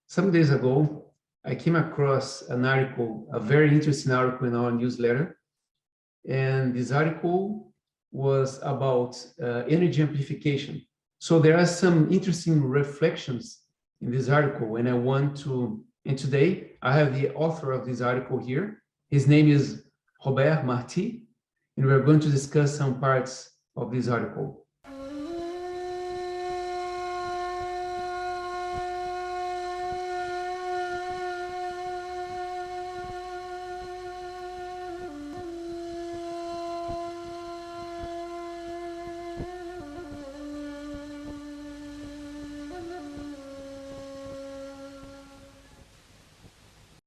some days ago, I came across an article, a very interesting article in our newsletter. And this article was about energy amplification. So there are some interesting reflections in this article, and and today I have the author of this article here. His name is Robert Marty, and we're going to discuss some parts of this article.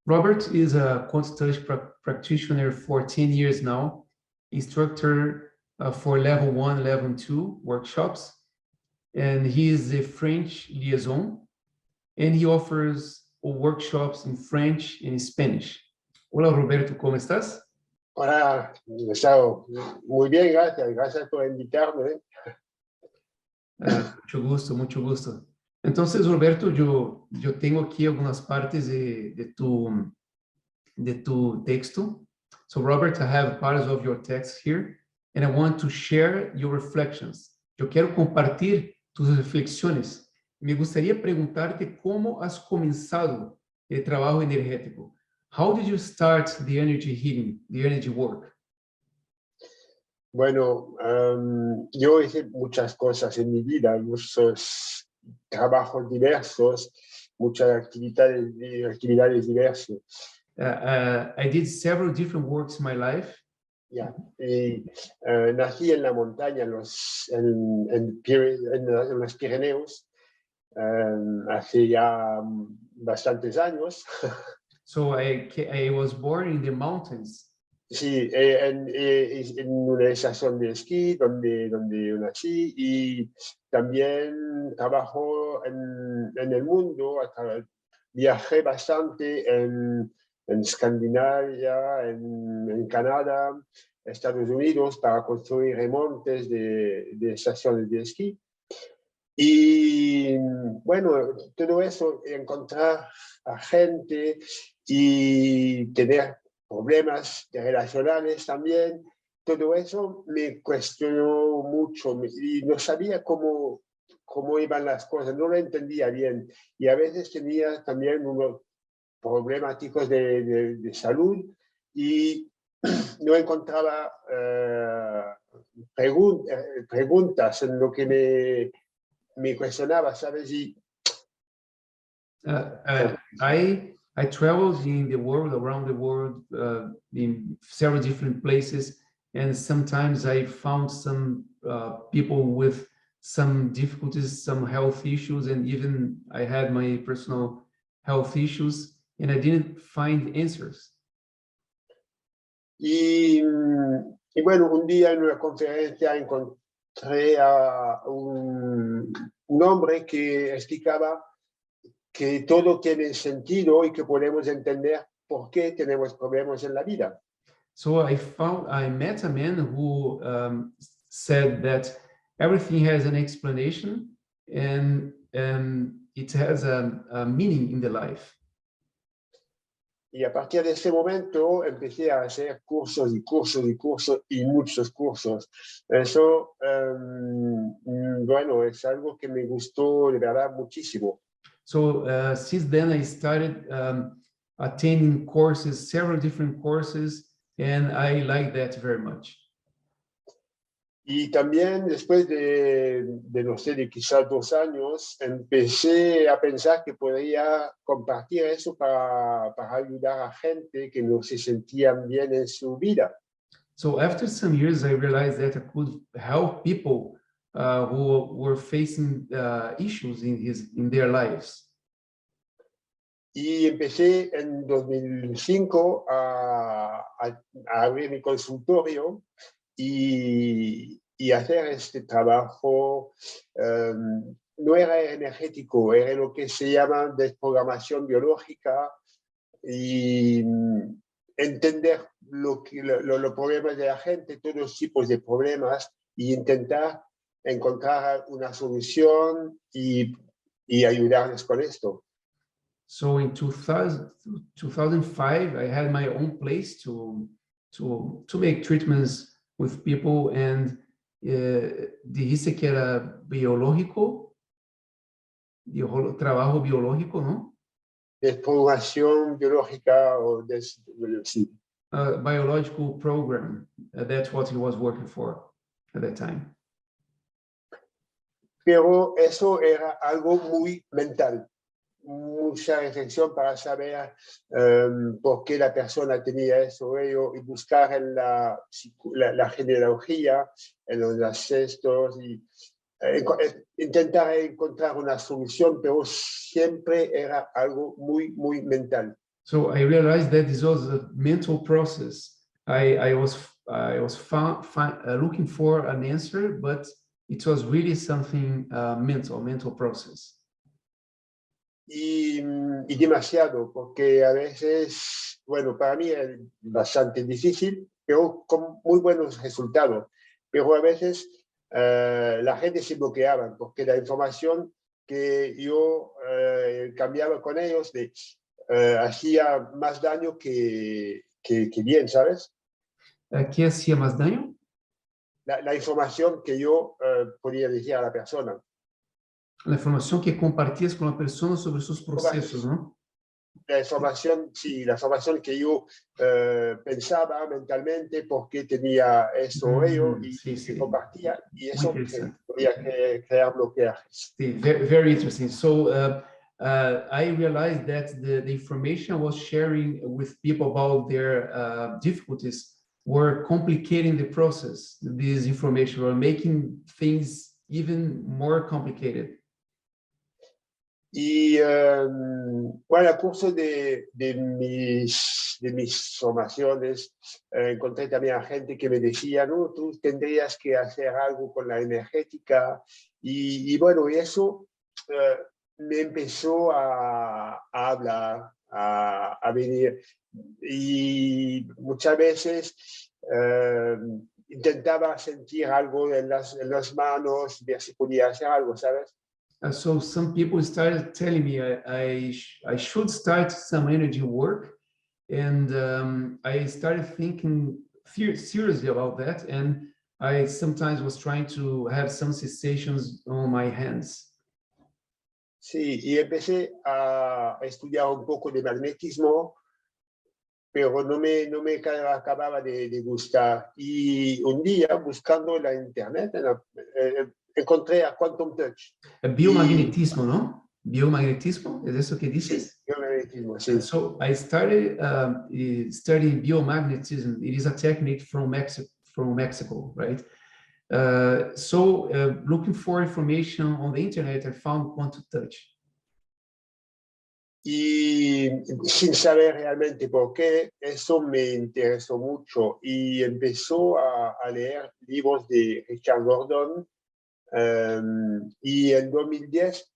Robert is a Quantum-Touch practitioner for 10 years now, instructor for level 1, level 2 workshops, and he is a French liaison, and he offers workshops in French and Spanish. Hola Roberto, ¿cómo estás? Hola, Gustavo. Muy bien, gracias. Gracias por invitarme. Mucho gusto, mucho gusto. Entonces, Roberto, yo tengo aquí algunas partes de tu texto. So, Robert, I have parts of your text here, and I want to share your reflections. Yo quiero compartir tus reflexiones. Me gustaría preguntarte cómo has comenzado el trabajo energético. How did you start the energy healing, the energy work? Bueno, yo hice muchas cosas en mi vida, muchos trabajos diversos, muchas actividades diversas. I did several different works in my life. Yeah. Y, nací en la montaña, en los Pirineos, hace ya bastantes años. So I was born in the mountains. Sí, en una estación de esquí donde nací, y también trabajo en el mundo. Viajé bastante en Escandinavia, en Canadá, Estados Unidos, para construir remontes de estaciones de esquí. Y bueno, todo eso, encontrar a gente y tener problemas relacionales también, todo eso me cuestionó mucho y no sabía cómo iban las cosas, no lo entendía bien, y a veces tenía también unos problemáticos de salud y no encontraba preguntas en lo que me cuestionaba, ¿sabes? Y I traveled in the world, around the world, in several different places, and sometimes I found some people with some difficulties, some health issues, and even I had my personal health issues, and I didn't find answers. Y bueno, un día en una conferencia encontré a un hombre que explicaba que todo tiene sentido y que podemos entender por qué tenemos problemas en la vida. So I met a man who said that everything has an explanation and it has a meaning in the life. Y a partir de ese momento empecé a hacer cursos y cursos y cursos y muchos cursos. Eso, bueno, es algo que me gustó de verdad muchísimo. So since then I started attending courses, several different courses, and I like that very much. Y también después de no sé, de quizás 2 años, empecé a pensar que podría compartir eso para ayudar a gente que no se sentían bien en su vida. So after some years, I realized that I could help people who were facing issues in their lives. Y empecé en 2005 a abrir mi consultorio y hacer este trabajo. No era energético, era lo que se llama desprogramación biológica y entender los problemas de la gente, todos los tipos de problemas, y intentar encontrar una solución y ayudarles con esto. So in 2005, I had my own place to make treatments with people, and dijiste que era biológico, trabajo biológico, ¿no? De programación biológica o sí. Biological program. That's what he was working for at that time. Pero eso era algo muy mental, mucha reflexión para saber por qué la persona tenía eso y buscar en la genealogía, en los ancestros y intentar encontrar una solución, pero siempre era algo muy, muy mental. So I realized that this was a mental process. I was looking for an answer, but it was really something mental process. Y demasiado, porque a veces, bueno, para mí es bastante difícil, pero con muy buenos resultados. Pero a veces la gente se bloqueaba, porque la información que yo cambiaba con ellos hacía más daño que bien, ¿sabes? ¿Qué hacía más daño? La información que yo podía decir a la persona. La información que compartías con la persona sobre sus procesos, ¿no? La información, sí, la información que yo pensaba mentalmente porque tenía eso o ello y sí. compartía, y Muy eso interesante. podía crear bloqueajes. Sí, very interesting. So I realized that the information I was sharing with people about their difficulties were complicating the process. This information were making things even more complicated. Y bueno, al curso de mis formaciones, encontré también a gente que me decía, no, tú tendrías que hacer algo con la energética. Y bueno, y eso me empezó a hablar, a venir. Y muchas veces intentaba sentir algo en las manos, ver si podía hacer algo, ¿sabes? So some people started telling me I should start some energy work, and I started thinking seriously about that, and I sometimes was trying to have some sensations on my hands. Sí, y empecé a estudiar un poco de magnetismo, pero no me acababa de gustar. Y un día, buscando en la internet, encontré a Quantum-Touch. Biomagnetismo, ¿no? Biomagnetismo, ¿es eso que dices? Sí, biomagnetismo, sí. So I started studying biomagnetism. It is a technique from Mexico, right? So looking for information on the internet, I found Quantum-Touch. Y sin saber realmente por qué, eso me interesó mucho y empezó a leer libros de Richard Gordon. Y en 2010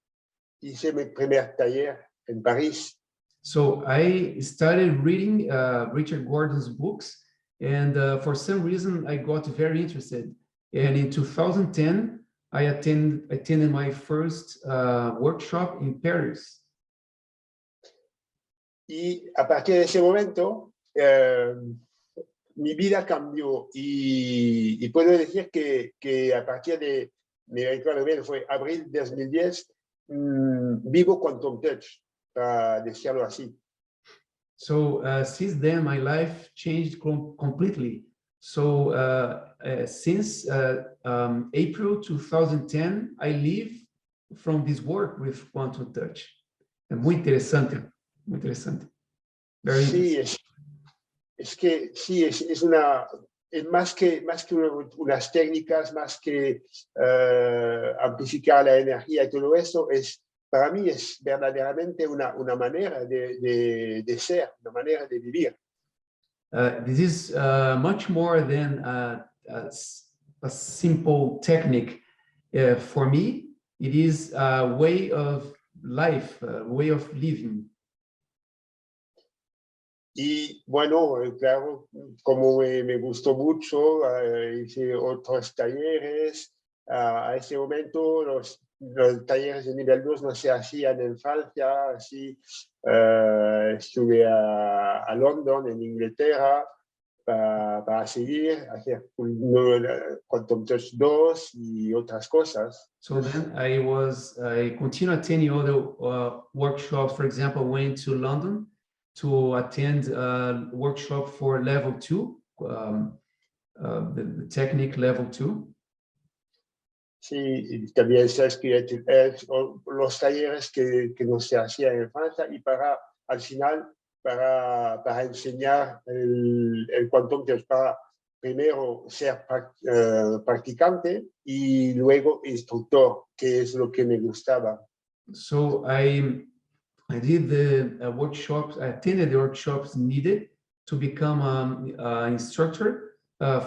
hice mi primer taller en París. So I started reading Richard Gordon's books, and for some reason I got very interested. And in 2010, I attended my first workshop in Paris. Y a partir de ese momento, mi vida cambió y puedo decir que a partir de, me recuerdo bien, fue abril de 2010, vivo Quantum-Touch, para decirlo así. So since then, my life changed completely. So since April 2010, I live from this work with Quantum-Touch. Muy interesante, muy interesante. Very Sí, interesting. es que sí, es más que unas técnicas, más que amplificar la energía y todo eso, para mí es verdaderamente una manera de ser, una manera de vivir. This is much more than a simple technique. For me, it is a way of life, a way of living. Y bueno, claro, como me gustó mucho, hice otros talleres. A ese momento los los talleres de nivel 2 no se hacían en Francia, así estuve a London, en Inglaterra, para seguir, hacer Quantum-Touch 2 y otras cosas. So then I continue attending other workshops. For example, I went to London to attend a workshop for level 2, the technique level 2. Sí, y también sabes que los talleres que no se hacían en Francia y al final, para enseñar el Quantum Touch, para primero ser practicante y luego instructor, que es lo que me gustaba. So I did the workshops, I attended the workshops needed to become an instructor,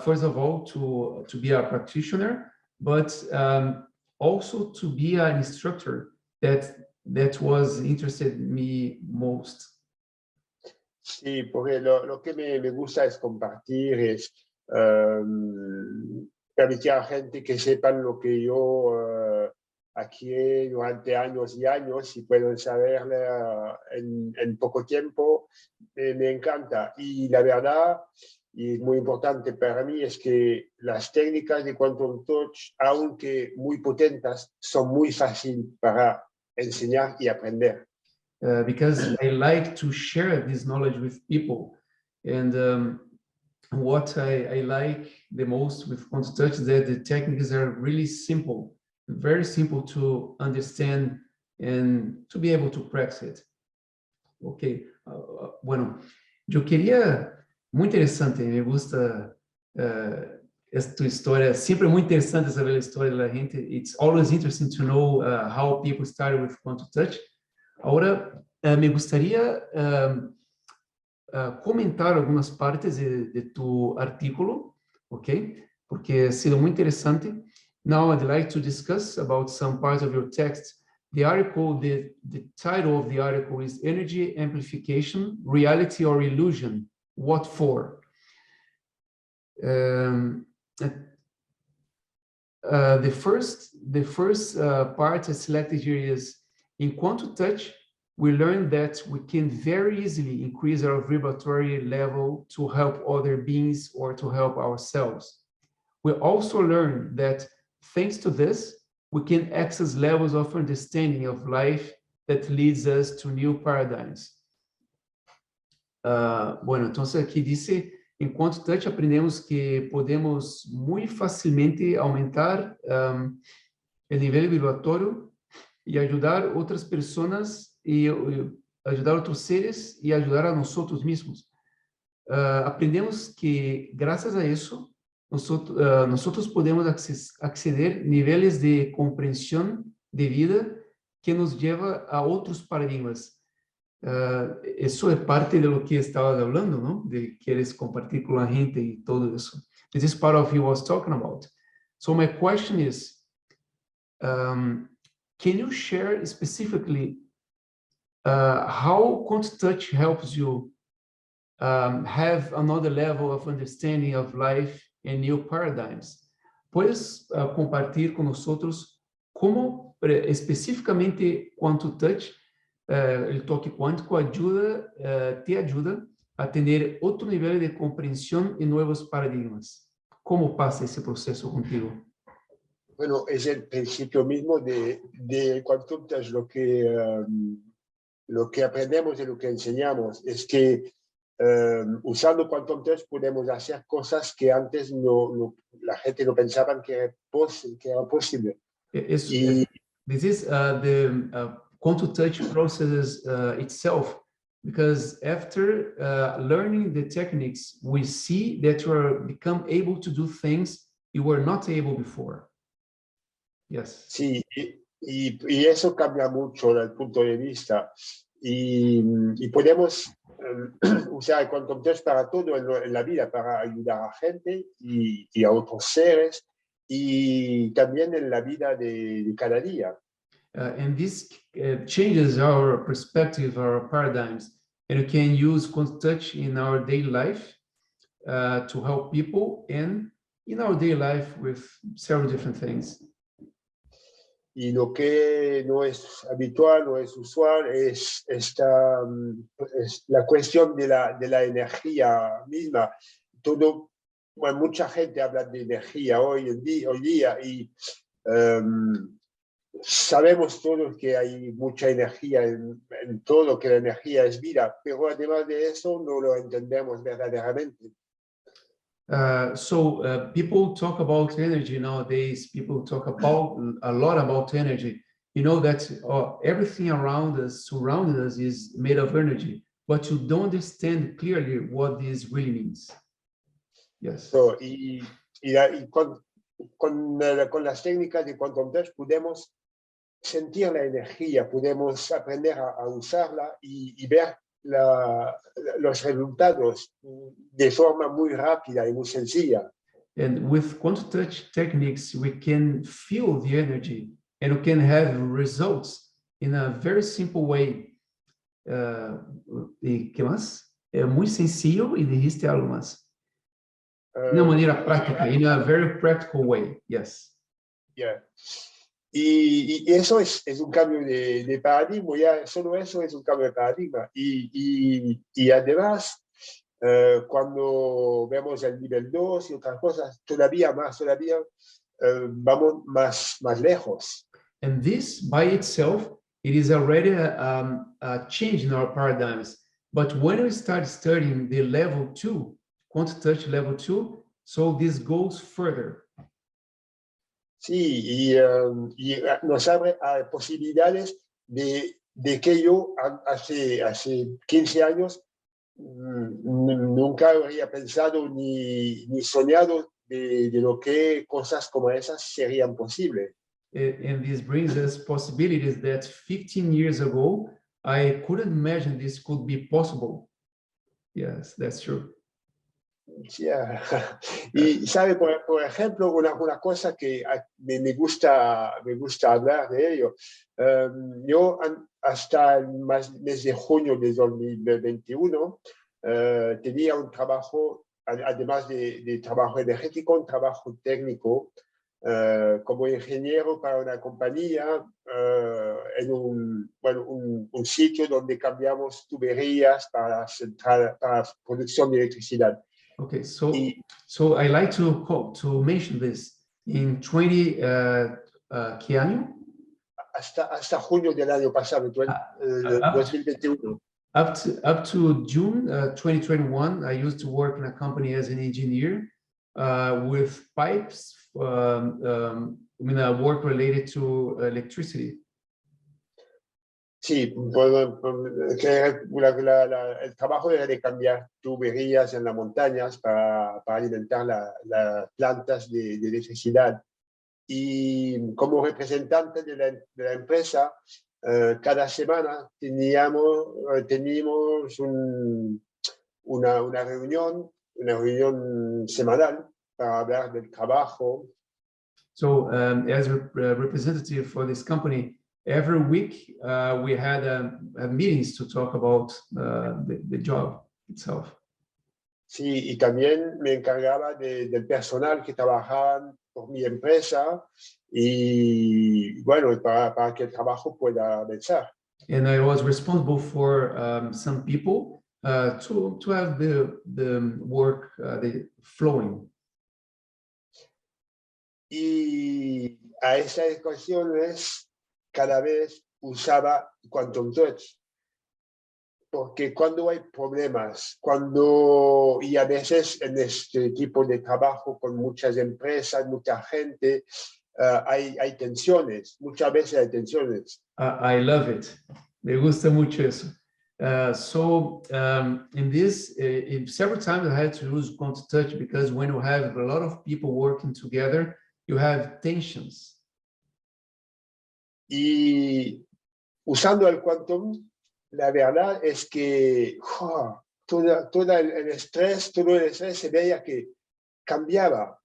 first of all, to be a practitioner, but also to be an instructor that was interested in me most. Sí, porque lo que me gusta es compartir, es permitir a gente que sepan lo que yo aquí durante años y años y pueden saber en poco tiempo, me encanta. Y la verdad, y es muy importante para mí, es que las técnicas de Quantum Touch, aunque muy potentes, son muy fáciles para enseñar y aprender. Because I like to share this knowledge with people. And what I like the most with Quantum-Touch is that the techniques are really simple, very simple to understand and to be able to practice it. Ok, bueno, yo queria, muy interesante, me gusta esta história, sempre muito interessante saber a história da gente. It's always interesting to know how people started with Quantum-Touch. Ahora, me gustaría comentar algumas partes de tu artículo, ok? Porque ha sido muy interesante. Now, I'd like to discuss about some parts of your text. The article, the title of the article is Energy Amplification, Reality or Illusion? What for? The first part I selected here is, in Quantum-Touch, we learned that we can very easily increase our vibratory level to help other beings or to help ourselves. We also learned that thanks to this, we can access levels of understanding of life that leads us to new paradigms. Bueno, entonces aquí dice, en Quantum-Touch aprendemos que podemos muy facilmente aumentar el nivel vibratorio y ayudar otras personas y ayudar a otros seres y ayudar a nosotros mismos. Aprendemos que gracias a eso nosotros podemos acceder niveles de comprensión de vida que nos lleva a otros paradigmas. Eso es parte de lo que estabas hablando, ¿no? De quieres compartir con la gente y todo eso. This is part of what you was talking about. So my question is, can you share specifically how Quantum-Touch helps you have another level of understanding of life and new paradigms? ¿Puedes compartir con nosotros cómo específicamente Quantum-Touch, el toque cuántico, te ayuda a tener otro nivel de comprensión y nuevos paradigmas? ¿Cómo pasa ese proceso contigo? Bueno, es el principio mismo de Quantum-Touch, lo que aprendemos y lo que enseñamos es que usando Quantum-Touch podemos hacer cosas que antes la gente no pensaba que era posible. This is the Quantum-Touch process itself, because after learning the techniques, we see that you are become able to do things you were not able before. Yes. Sí, y eso cambia mucho el punto de vista. Y podemos usar el Quantum-Touch para todo en la vida, para ayudar a gente y a otros seres, y también en la vida de cada día. And this changes our perspective, our paradigms, and we can use Quantum-Touch in our daily life to help people and in our daily life with several different things. Y lo que no es habitual, no es usual, es la cuestión de la energía misma. Bueno, mucha gente habla de energía hoy día y sabemos todos que hay mucha energía en todo, que la energía es vida, pero además de eso no lo entendemos verdaderamente. People talk about energy nowadays. People talk a lot about energy. You know that everything around us, surrounding us, is made of energy, but you don't understand clearly what this really means. Yes. Con las técnicas de Quantum Touch podemos sentir la energía, podemos aprender a usarla y ver los resultados de forma muy rápida y muy sencilla. And with Quantum-Touch techniques, we can feel the energy and we can have results in a very simple way. ¿Y qué más? Muy sencillo y dijiste algo más. De una manera práctica, in a very practical way, yes. Yeah. Y eso es un cambio de paradigma, ya solo eso es un cambio de paradigma. Y además, cuando vemos el nivel 2 y otras cosas, todavía vamos más lejos. And this by itself, it is already a change in our paradigms. But when we start studying the level 2, Quantum-Touch level 2, so this goes further. Sí, y nos abre a posibilidades de que yo hace 15 años nunca habría pensado ni soñado de lo que cosas como esas serían posibles. And this brings us possibilities that 15 years ago, I couldn't imagine this could be possible. Yes, that's true. Yeah. Y sabe, por ejemplo, una cosa que me gusta hablar de ello. Yo hasta el mes de junio de 2021 tenía un trabajo, además de trabajo energético, un trabajo técnico como ingeniero para una compañía en un sitio donde cambiamos tuberías para producción de electricidad. Okay, so I like to mention this. In 20, ¿qué año? Hasta junio del año pasado, 2021. Up to June 2021, I used to work in a company as an engineer with pipes, work related to electricity. Sí, el trabajo era de cambiar tuberías en las montañas para alimentar las plantas de electricidad. Y como representante de la empresa, cada semana teníamos una reunión semanal para hablar del trabajo. So as a representative for this company, every week we had meetings to talk about the job itself. Sí, y también me encargaba del personal que trabajaban por mi empresa y bueno, para que el trabajo pueda avanzar. And I was responsible for some people to have the work flowing. Y a esas ecuaciones cada vez usaba Quantum Touch. Porque cuando hay problemas, y a veces en este tipo de trabajo con muchas empresas, mucha gente, hay tensiones, muchas veces hay tensiones. I love it. Me gusta mucho eso. In this, several times I had to use Quantum-Touch because when you have a lot of people working together, you have tensions. Y usando el Quantum, la verdad es que todo el estrés se veía que cambiaba.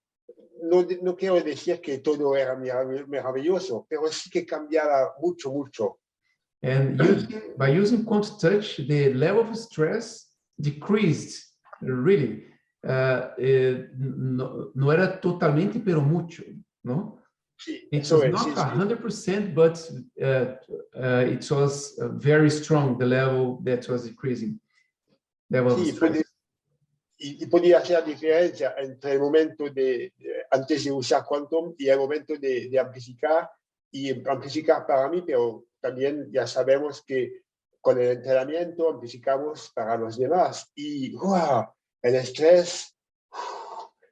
No quiero decir que todo era maravilloso, pero sí que cambiaba mucho. And by using Quantum-Touch, the level of stress decreased, really. No era totalmente, pero mucho, ¿no? Sí, It eso was es, not sí, sí. 100%, but it was very strong, the level that was decreasing. Level of Sí, stress. y podía hacer diferencia entre el momento antes de usar Quantum y el momento de amplificar, y amplificar para mí, pero también ya sabemos que con el entrenamiento amplificamos para los demás, y ¡wow! El estrés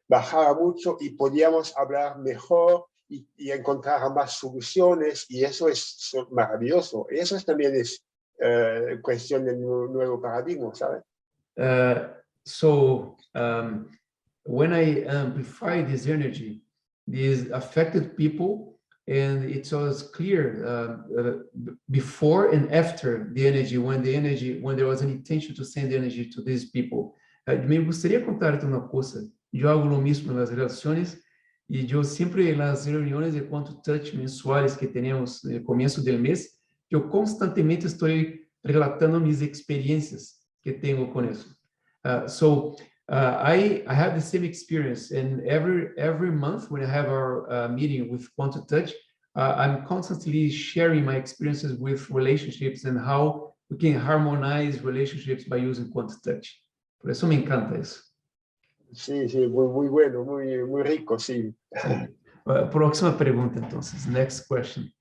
bajaba mucho y podíamos hablar mejor y encontrar más soluciones, y eso es maravilloso. Eso también es cuestión del nuevo paradigma, ¿sabes? So when I amplify this energy, this affected people, and it was clear before and after the energy, when there was an intention to send energy to these people. Me gustaría contarte una cosa. Yo hago lo mismo en las relaciones, y yo siempre en las reuniones de Quantum-Touch mensuales que tenemos en el comienzo del mes, yo constantemente estoy relatando mis experiencias que tengo con eso. I have the same experience, and every month when I have our meeting with Quantum-Touch, I'm constantly sharing my experiences with relationships and how we can harmonize relationships by using Quantum-Touch. Por eso me encanta eso. Sí, sí, muy bueno, muy rico, sí. Próxima pregunta, entonces. Next question.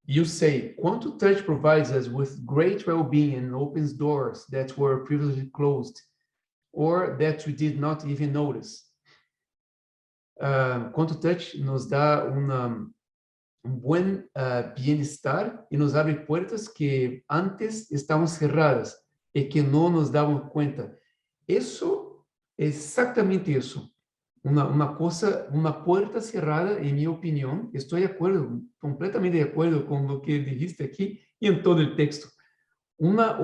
You say, Quantum-Touch provides us with great well-being and opens doors that were previously closed or that we did not even notice. Quantum-Touch nos da buen bienestar y nos abre puertas que antes estaban cerradas y que no nos daban cuenta. Eso, exactamente eso. Una puerta cerrada, en mi opinión, estoy de acuerdo, completamente de acuerdo con lo que dijiste aquí y en todo el texto. Una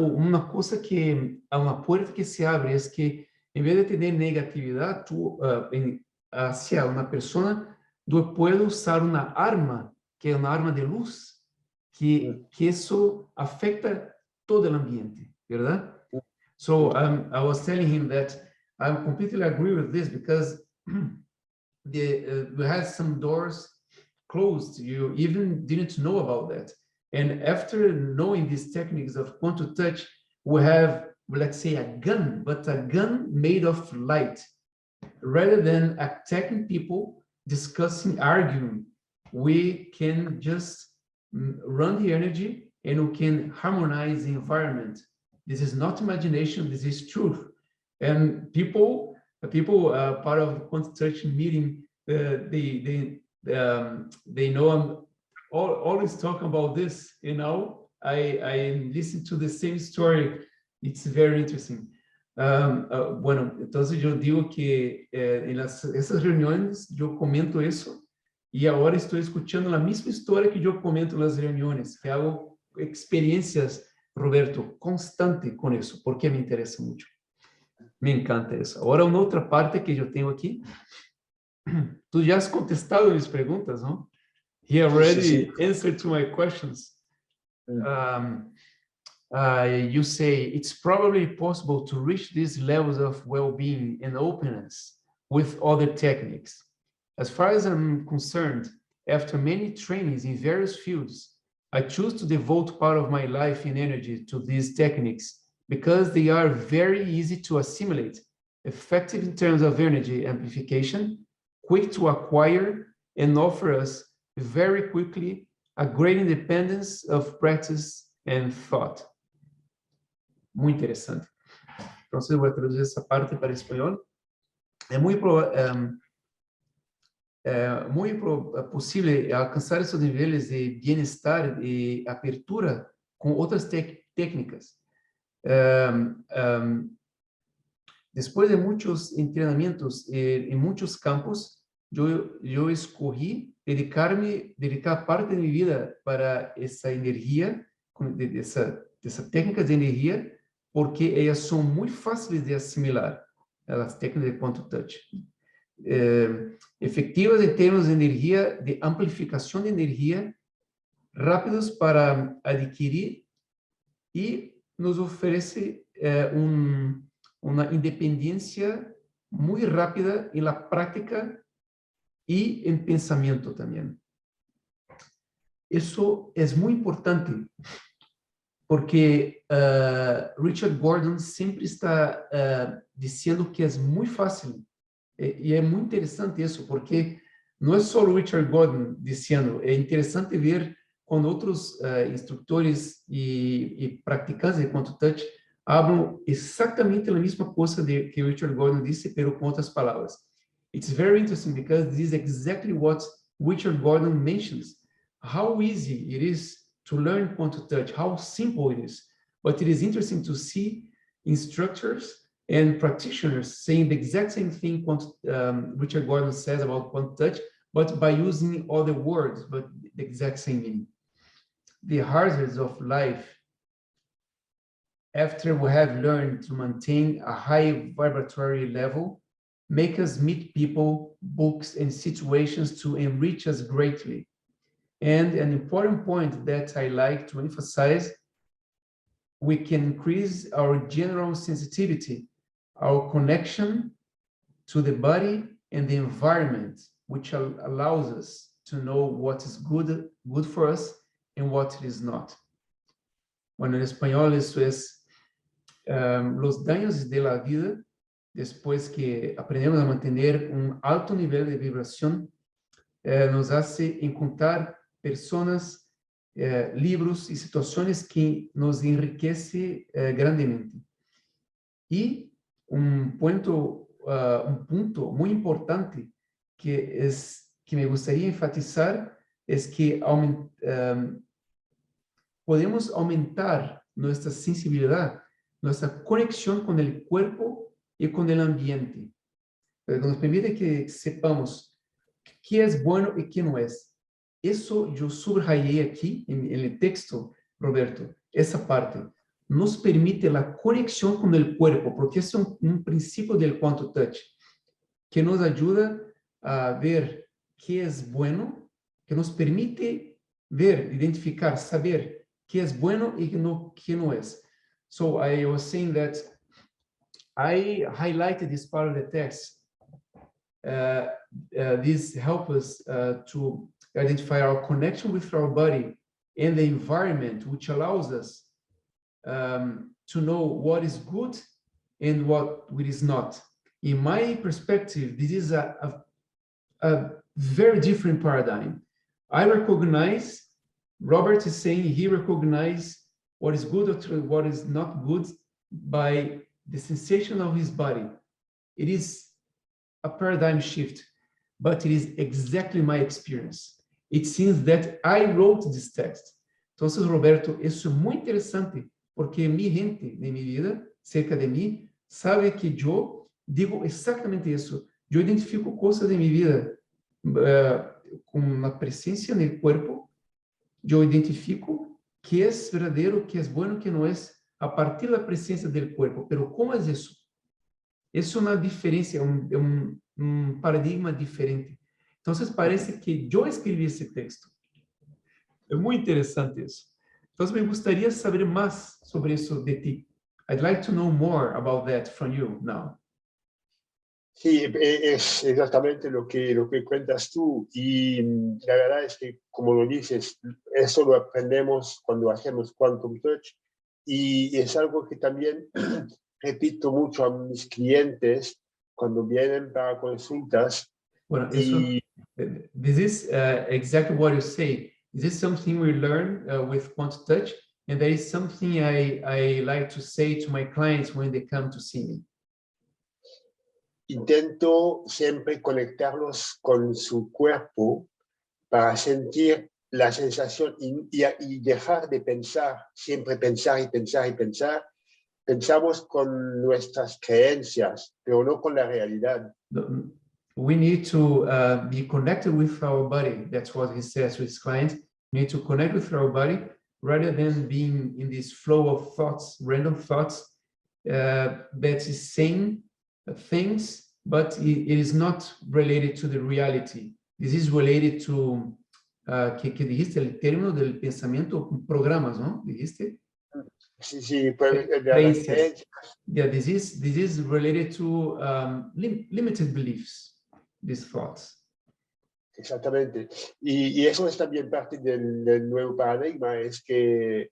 puerta que se abre es que en vez de tener negatividad hacia una persona, yo puedo usar una arma, que es una arma de luz, que eso afecta todo el ambiente, ¿verdad? So I was telling him that I completely agree with this, because we had some doors closed. You even didn't know about that. And after knowing these techniques of Quantum-Touch, we have, let's say, a gun, but a gun made of light. Rather than attacking people, discussing, arguing, we can just run the energy and we can harmonize the environment. This is not imagination, this is truth. And people part of Quantum-Touch meeting, they know I'm always talking about this, you know. I listen to the same story. It's very interesting. Bueno, entonces yo digo que en esas reuniones yo comento eso, y ahora estoy escuchando la misma historia que yo comento en las reuniones, que hago experiencias, Roberto, constante con eso, porque me interesa mucho. Me encanta eso. Ahora, una otra parte que yo tengo aquí. Tú ya has contestado mis preguntas, ¿no? He already answered to my questions. You say it's probably possible to reach these levels of well-being and openness with other techniques. As far as I'm concerned, after many trainings in various fields, I choose to devote part of my life and energy to these techniques because they are very easy to assimilate, effective in terms of energy amplification, quick to acquire, and offer us very quickly a great independence of practice and thought. Muy interesante. Entonces voy a traducir esa parte para español. Es muy posible alcanzar esos niveles de bienestar y apertura con otras técnicas. Después de muchos entrenamientos en muchos campos, yo escogí dedicar parte de mi vida para esa energía, de esa técnica de energía, porque ellas son muy fáciles de asimilar, las técnicas de Quantum-Touch. Efectivas en términos de energía, de amplificación de energía, rápidos para adquirir, y nos ofrece una independencia muy rápida en la práctica y en pensamiento también. Eso es muy importante porque Richard Gordon siempre está diciendo que es muy fácil y es muy interesante eso porque no es solo Richard Gordon diciendo, es interesante ver cuando otros instructores y practicantes de Quantum-Touch hablan exactamente la misma cosa que Richard Gordon dice, pero con otras palabras. It's very interesting because this is exactly what Richard Gordon mentions, how easy it is to learn Quantum-Touch, how simple it is. But it is interesting to see instructors and practitioners saying the exact same thing Richard Gordon says about Quantum-Touch, but by using other words, but the exact same meaning. The hazards of life, after we have learned to maintain a high vibratory level, make us meet people, books, and situations to enrich us greatly. And an important point that I like to emphasize, we can increase our general sensitivity, our connection to the body and the environment, which allows us to know what is good for us and what it is not. Bueno, en español eso es los daños de la vida después que aprendemos a mantener un alto nivel de vibración, nos hace encontrar personas, libros y situaciones que nos enriquece grandemente. Y un punto muy importante que me gustaría enfatizar es que podemos aumentar nuestra sensibilidad, nuestra conexión con el cuerpo y con el ambiente. Nos permite que sepamos qué es bueno y qué no es. Eso yo subrayé aquí en el texto, Roberto, esa parte. Nos permite la conexión con el cuerpo, porque es un principio del Quantum-Touch, que nos ayuda a ver qué es bueno, que nos permite ver, identificar, saber qué es bueno y qué no es. So I was saying that I highlighted this part of the text. This helps us to identify our connection with our body and the environment, which allows us to know what is good and what is not. In my perspective, this is a very different paradigm. I recognize, Robert is saying he recognizes what is good or what is not good by the sensation of his body. It is a paradigm shift, but it is exactly my experience. It seems that I wrote this text. Entonces, Roberto, eso es muy interesante, porque mi gente de mi vida, cerca de mí, sabe que yo digo exactamente eso. Yo identifico cosas de mi vida con la presencia en el cuerpo. Yo identifico qué es verdadero, qué es bueno, qué no es, a partir de la presencia del cuerpo. Pero ¿cómo es eso? Es una diferencia, un paradigma diferente. Entonces parece que yo escribí ese texto. Es muy interesante eso. Entonces me gustaría saber más sobre eso de ti. I'd like to know more about that from you now. Sí, es exactamente lo que cuentas tú, y la verdad es que, como lo dices, eso lo aprendemos cuando hacemos Quantum Touch, y es algo que también repito mucho a mis clientes cuando vienen para consultas. Bueno, eso, this is exactly what you say. This is something we learn with Quantum-Touch, and that is something I like to say to my clients when they come to see me. Intento siempre conectarlos con su cuerpo para sentir la sensación y dejar de pensar, siempre pensar y pensar y pensar. Pensamos con nuestras creencias, pero no con la realidad. We need to be connected with our body. That's what he says to his clients. We need to connect with our body rather than being in this flow of thoughts, random thoughts, that is saying things, but it is not related to the reality. This is related to, que dijiste el término del pensamiento, programas, ¿no? Dijiste? Sí, sí, yeah, this is related to limited beliefs, these thoughts. Exactamente. Y eso es también parte del nuevo paradigma, es que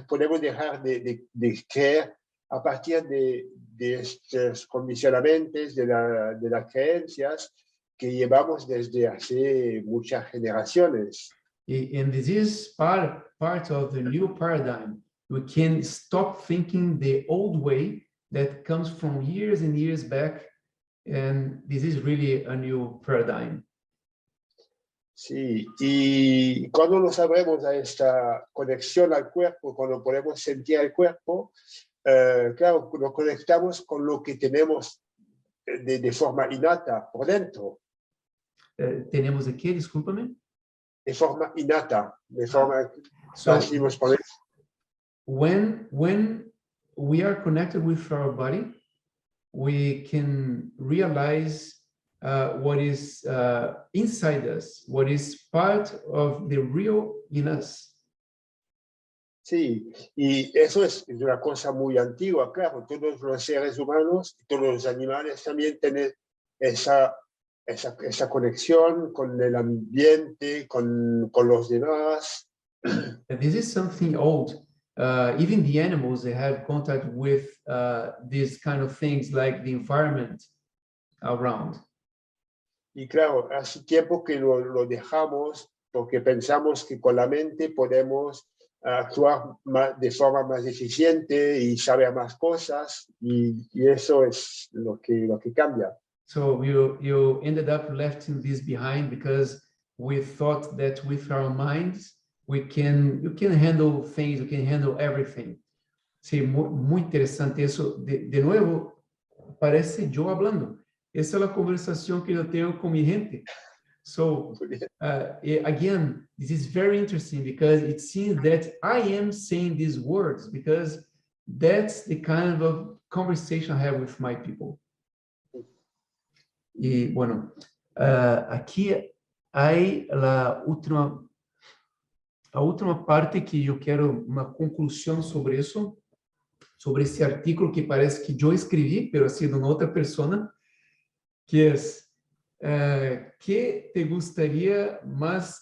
podemos dejar de creer a partir de estos condicionamientos, de las creencias que llevamos desde hace muchas generaciones. And this is part of the new paradigm. We can stop thinking the old way that comes from years and years back, and this is really a new paradigm. Sí, y cuando nos abrimos a esta conexión al cuerpo, cuando podemos sentir el cuerpo, claro, nos conectamos con lo que tenemos de forma innata por dentro. Tenemos aqui, desculpa-me. De forma innata, de forma So, nacimos por dentro. when we are connected with our body, we can realize what is inside us, what is part of the real in us. Sí, y eso es una cosa muy antigua, claro. Todos los seres humanos, todos los animales también tienen esa conexión con el ambiente, con los demás. And this is something old. Even the animals, they have contact with these kind of things like the environment around. Y claro, hace tiempo que lo dejamos porque pensamos que con la mente podemos actuar de forma más eficiente y saber más cosas, y eso es lo que cambia. So you ended up lefting this behind because we thought that with our minds you can handle things, you can handle everything. Sí, muy interesante eso. De nuevo, parece yo hablando. Esa es la conversación que yo tengo con mi gente. So again, this is very interesting because it seems that I am saying these words because that's the kind of conversation I have with my people. Y bueno, aquí hay a última parte que yo quiero una conclusión sobre eso, sobre ese artículo que parece que yo escribí, pero ha sido una otra persona, que es, ¿qué te gustaría más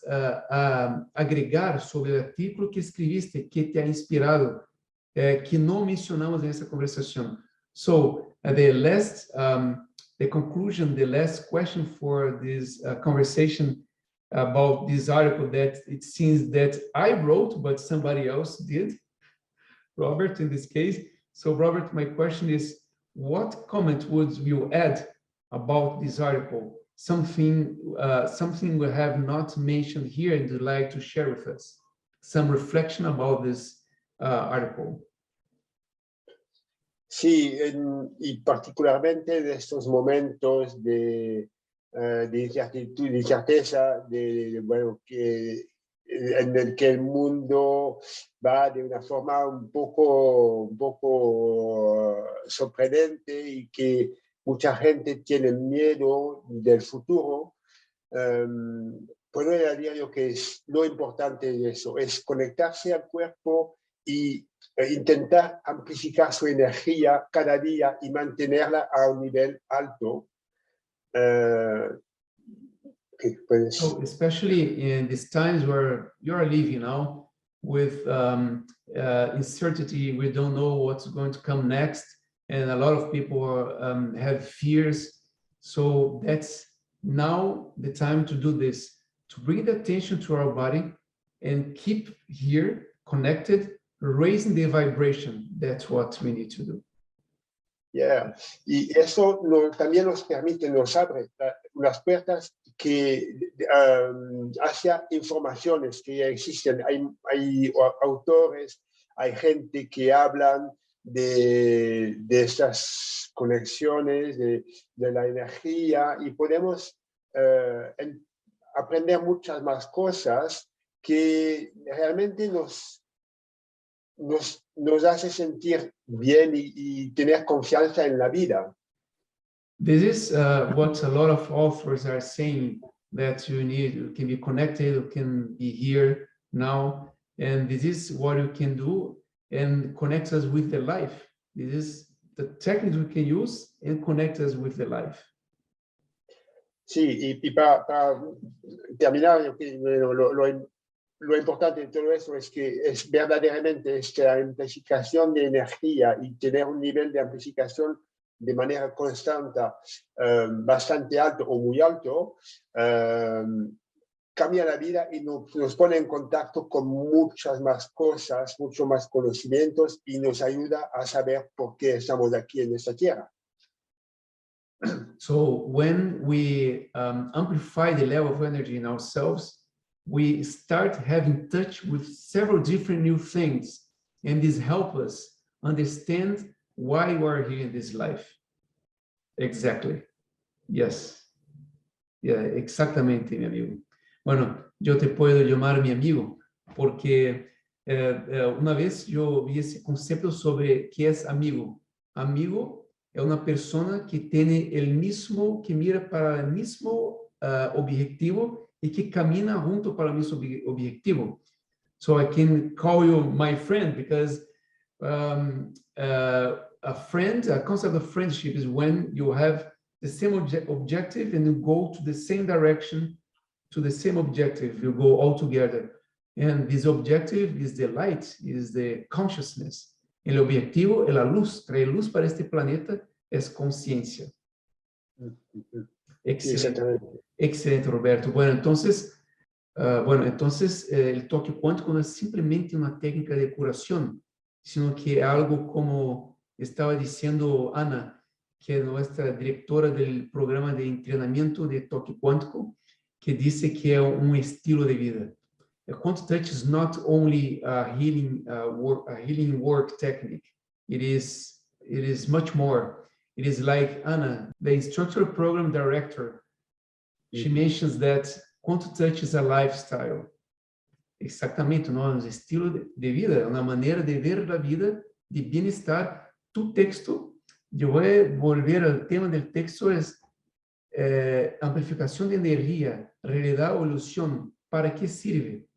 agregar sobre el artículo que escribiste, que te ha inspirado, que no mencionamos en esta conversación? So, the conclusion, the last question for this conversation about this article that it seems that I wrote, but somebody else did, Robert, in this case. So, Robert, my question is, what comment would you add about this article? Something we have not mentioned here and you'd like to share with us? Some reflection about this article. Sí, y particularmente en estos momentos de incertidumbre, de incerteza, bueno, en el que el mundo va de una forma un poco sorprendente y que mucha gente tiene miedo del futuro. Puedo añadir yo que es lo importante de eso, es conectarse al cuerpo y intentar amplificar su energía cada día y mantenerla a un nivel alto. So especially in these times where you are living now with uncertainty, we don't know what's going to come next, and a lot of people have fears. So that's now the time to do this, to bring the attention to our body and keep here connected, raising the vibration. That's what we need to do. Yeah. Y eso también nos permite, nos abre unas puertas hacia informaciones que ya existen. Hay autores, hay gente que hablan de estas conexiones, de la energía, y podemos aprender muchas más cosas que realmente nos hace sentir bien y tener confianza en la vida. This is what a lot of authors are saying, that you can be connected, you can be here now, and this is what you can do and connect us with the life. This is the techniques we can use and connect us with the life. Sí, y para terminar, lo importante de todo eso es que es verdaderamente esta amplificación de energía y tener un nivel de amplificación de manera constante bastante alto o muy alto, cambia la vida y nos pone en contacto con muchas más cosas, muchos más conocimientos y nos ayuda a saber por qué estamos aquí en esta tierra. So when we amplify the level of energy in ourselves, we start having touch with several different new things, and this helps us understand why we're here in this life. Exactly. Yes. Yeah, exactamente, mi amigo. Bueno, yo te puedo llamar mi amigo porque una vez yo vi ese concepto sobre qué es amigo. Amigo es una persona que tiene el mismo, que mira para el mismo objetivo y que camina junto para el mismo objetivo. So I can call you my friend because a friend, a concept of friendship is when you have the same objective and you go to the same direction, to the same objective, you go all together. And this objective is the light, is the consciousness. El objetivo es la luz, traer luz para este planeta es conciencia. Excelente, excelente, Roberto. Bueno, entonces, el toque cuántico no es simplemente una técnica de curación, sino que algo como estaba diciendo Ana, que es nuestra directora del programa de entrenamiento de toque cuántico, que dice que es un estilo de vida. Quantum-Touch is not only a healing work technique. It is much more. It is like Anna, the instructor program director. She mentions that Quantum-Touch is a lifestyle. Exactamente, ¿no? Un estilo de vida, una manera de ver la vida, de bienestar. Tu texto, yo voy a volver al tema del texto, es amplificación de energía, realidad o ilusión. ¿Para qué sirve?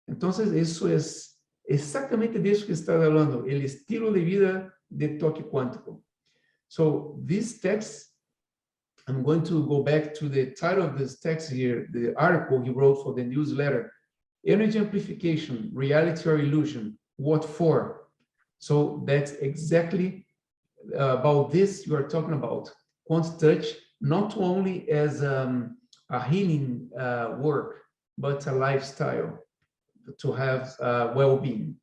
Entonces, eso es exactamente de eso que está hablando, el estilo de vida de toque cuántico. So, this text, I'm going to go back to the title of this text here, the article he wrote for the newsletter. Energy amplification, reality or illusion, what for? So that's exactly about this you are talking about. Quantum-Touch, not only as a healing work, but a lifestyle to have well-being.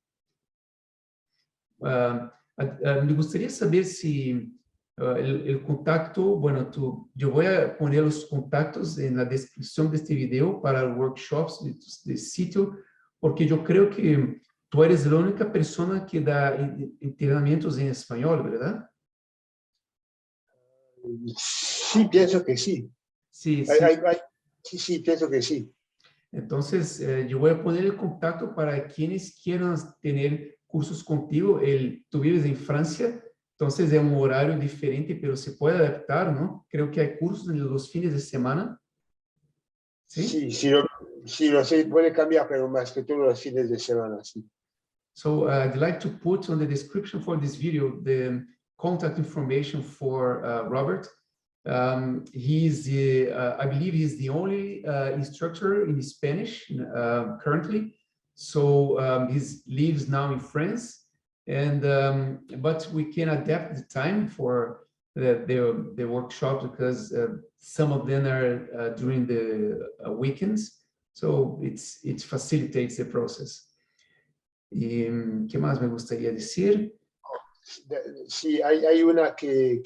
Me gustaría saber si el contacto, bueno, yo voy a poner los contactos en la descripción de este video para workshops de sitio, porque yo creo que tú eres la única persona que da entrenamientos en español, ¿verdad? Sí, pienso que sí. Sí, sí, pienso que sí. Entonces, yo voy a poner el contacto para quienes quieran tener cursos contigo. Tú vives en Francia, entonces es un horario diferente, pero se puede adaptar, ¿no? Creo que hay cursos en los fines de semana. Sí, sí, lo sé, puede cambiar, pero más que todos los fines de semana, sí. So I'd like to put on the description for this video the contact information for Robert. He's I believe he's the only instructor in Spanish currently. So he lives now in France, and but we can adapt the time for the workshop because some of them are during the weekends. So it facilitates the process. ¿Y qué más me gustaría decir? Sí, hay una que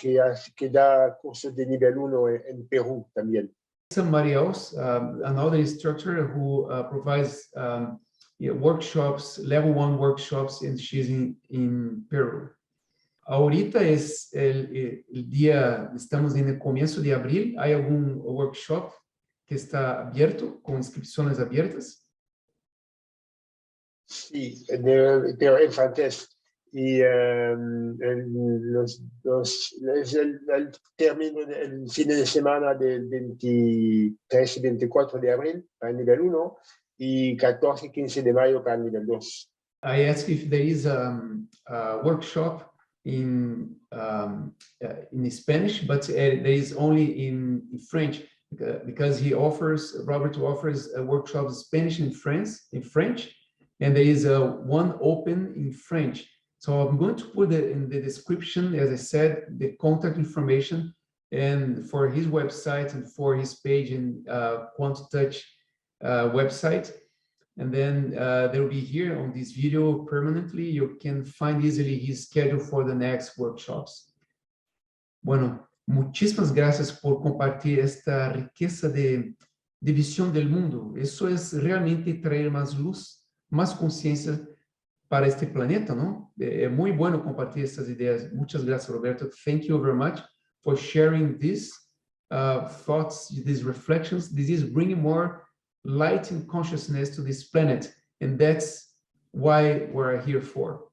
da cursos de nivel 1 en Perú también. Somebody else, another instructor who provides workshops, level 1 workshops, and she's in Peru. Ahorita es el día, estamos en el comienzo de abril. ¿Hay algún workshop que está abierto, con inscripciones abiertas? Sí, pero en francés. Y es el término del fin de semana del 23 y 24 de abril para el nivel 1 y 14 y 15 de mayo para el nivel 2. I asked if there is a workshop in Spanish, but there is only in French. because Robert offers workshops Spanish and French, and there is one open in French. So I'm going to put it in the description, as I said, the contact information, and for his website and for his page in Quantum-Touch website. And then they will be here on this video permanently. You can find easily his schedule for the next workshops. Bueno, muchísimas gracias por compartir esta riqueza de visión del mundo. Eso es realmente traer más luz, más conciencia para este planeta, ¿no? Es muy bueno compartir estas ideas. Muchas gracias, Roberto. Thank you very much for sharing these thoughts, these reflections. This is bringing more light and consciousness to this planet, and that's why we're here for.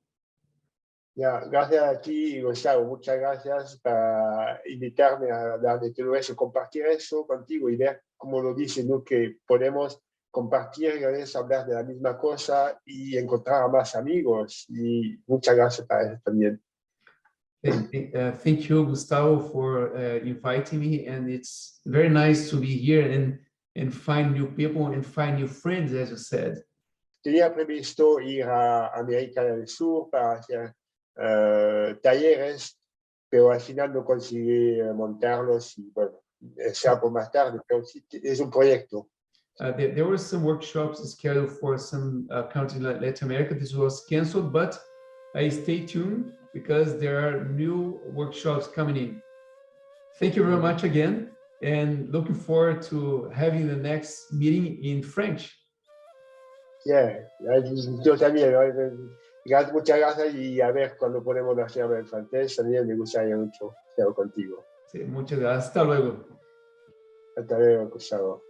Ya, gracias a ti, Gustavo. Muchas gracias por invitarme a hablar de todo eso, compartir eso contigo y ver, como lo dices, ¿no? Que podemos compartir y hablar de la misma cosa y encontrar a más amigos. Y muchas gracias para eso también. Thank you, Gustavo, for inviting me, and it's very nice to be here and find new people and find new friends, as you said. Tenía previsto ir a América del Sur para hacer talleres, pero al final no conseguí montarlos y bueno, sea por más tarde, pero sí es un proyecto. There were some workshops scheduled for some countries like Latin America. This was canceled, but stay tuned because there are new workshops coming in. Thank you very much again, and looking forward to having the next meeting in French. Yeah, yo también, muchas gracias y a ver cuando podemos hacerlo en francés, también me gustaría mucho hacerlo contigo. Sí, muchas gracias. Hasta luego. Hasta luego, Gustavo.